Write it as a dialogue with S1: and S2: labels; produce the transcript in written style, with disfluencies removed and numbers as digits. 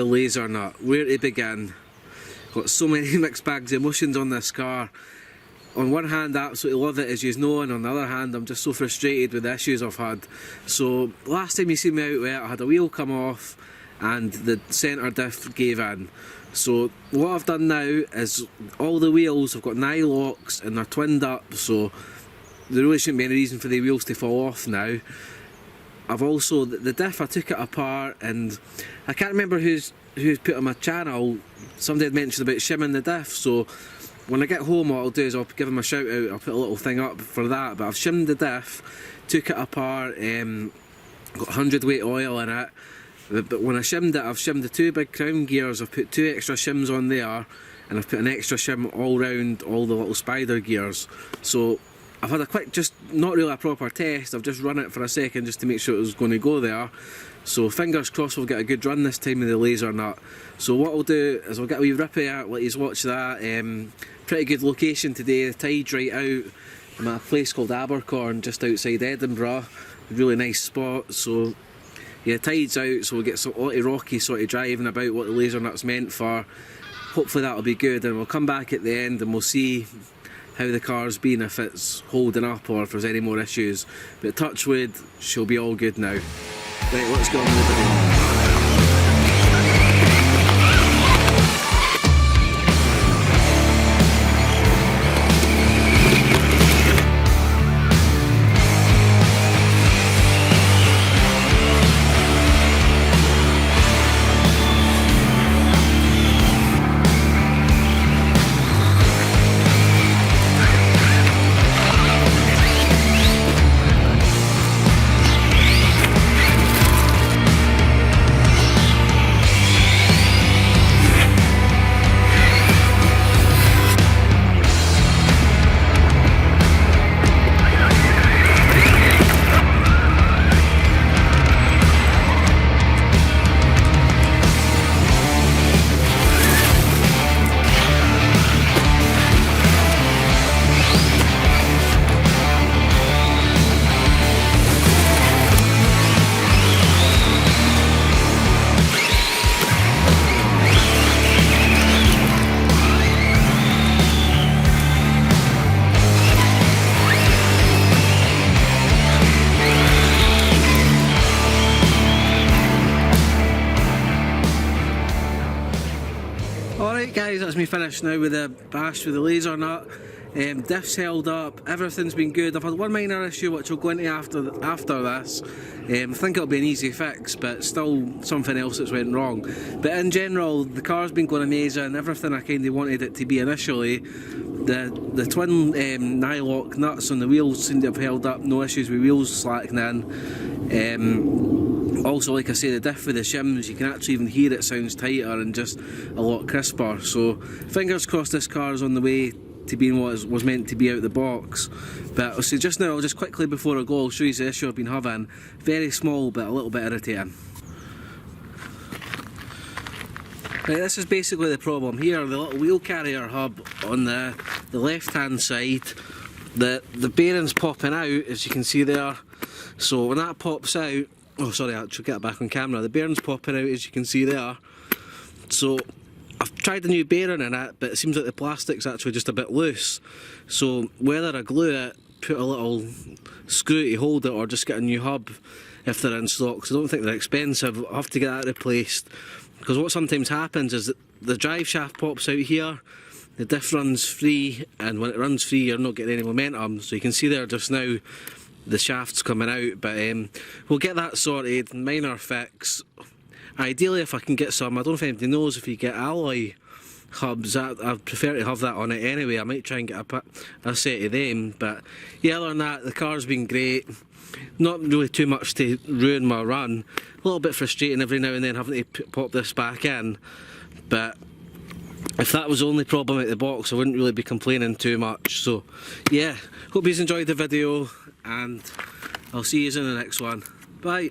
S1: the Lasernut. Where to begin? Got so many mixed bags of emotions on this car. On one hand, I absolutely love it, as you know, and on the other hand, I'm just so frustrated with the issues I've had. So, last time you seen me out with it, I had a wheel come off and the centre diff gave in. So, what I've done now is all the wheels have got nylocks and they're twinned up, so there really shouldn't be any reason for the wheels to fall off now. I've also, the diff, I took it apart, and I can't remember who's put on my channel, somebody had mentioned about shimming the diff, so when I get home what I'll do is I'll give them a shout out, I'll put a little thing up for that. But I've shimmed the diff, took it apart, got 100 weight oil in it, but when I shimmed it, I've shimmed the two big crown gears, I've put 2 extra shims on there, and I've put an extra shim all round all the little spider gears. So I've had a quick, just not really a proper test, I've just run it for a second just to make sure it was going to go there. So fingers crossed we'll get a good run this time with the Lasernut. So what I'll do is I'll get a wee rippy out, let you watch that. Pretty good location today, the tide's right out. I'm at a place called Abercorn just outside Edinburgh. A really nice spot, so yeah, tide's out, so we'll get a lot of rocky sort of driving about what the Lasernut's meant for. Hopefully that'll be good, and we'll come back at the end and we'll see how the car's been, if it's holding up or if there's any more issues. But touch wood, she'll be all good now. Right, let's go on with the video. Alright guys, that's me finished now with the bash with the Lasernut. Diff's held up, everything's been good. I've had one minor issue which I'll go into after this. I think it'll be an easy fix, but still something else that's went wrong. But in general, the car's been going amazing, everything I kind of wanted it to be initially. The twin nylock nuts on the wheels seem to have held up, no issues with wheels slacking in. Also, like I say, the diff with the shims, you can actually even hear it sounds tighter and just a lot crisper. So fingers crossed this car is on the way to being what it was meant to be out the box. But I'll say just now, just quickly before I go, I'll show you the issue I've been having. Very small but a little bit irritating. Right, this is basically the problem here. The little wheel carrier hub on the left hand side, the bearing's popping out, as you can see there. So when that pops out, oh sorry, I'll get it back on camera, the bearing's popping out as you can see there. So I've tried a new bearing in it, but it seems like the plastic's actually just a bit loose. So whether I glue it, put a little screw to hold it, or just get a new hub if they're in stock, because I don't think they're expensive. I'll have to get that replaced, because what sometimes happens is that the drive shaft pops out here, the diff runs free, and when it runs free you're not getting any momentum. So you can see there just now the shaft's coming out, but we'll get that sorted, minor fix. Ideally if I can get some, I don't know if anybody knows, if you get alloy hubs, I'd prefer to have that on it anyway. I might try and get a set of them, but yeah, other than that, the car's been great. Not really too much to ruin my run. A little bit frustrating every now and then having to pop this back in, but if that was the only problem at the box, I wouldn't really be complaining too much. So yeah, hope you enjoyed the video, and I'll see you in the next one. Bye.